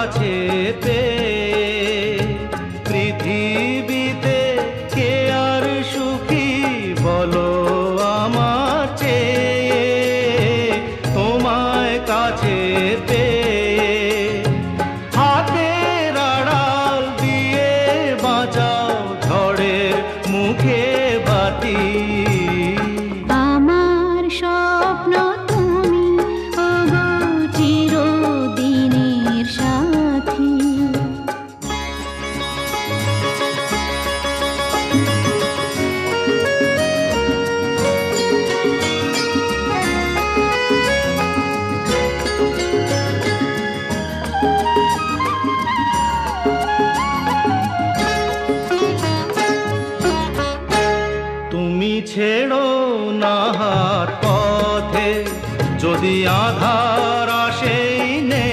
কাছে পেয়ে। পৃথিবীতে কে আর সুখী বলো আমার চেয়ে, তোমায় কাছে পেয়ে। হাতের আড়াল দিয়ে বাঁচাও ঝড়ের মুখে বাতি। আমার স্বপ্ন তুমি ওগো চিরদিনের সাথী। তুমি ছেড়ো না হাত পথে, যদি আঘাত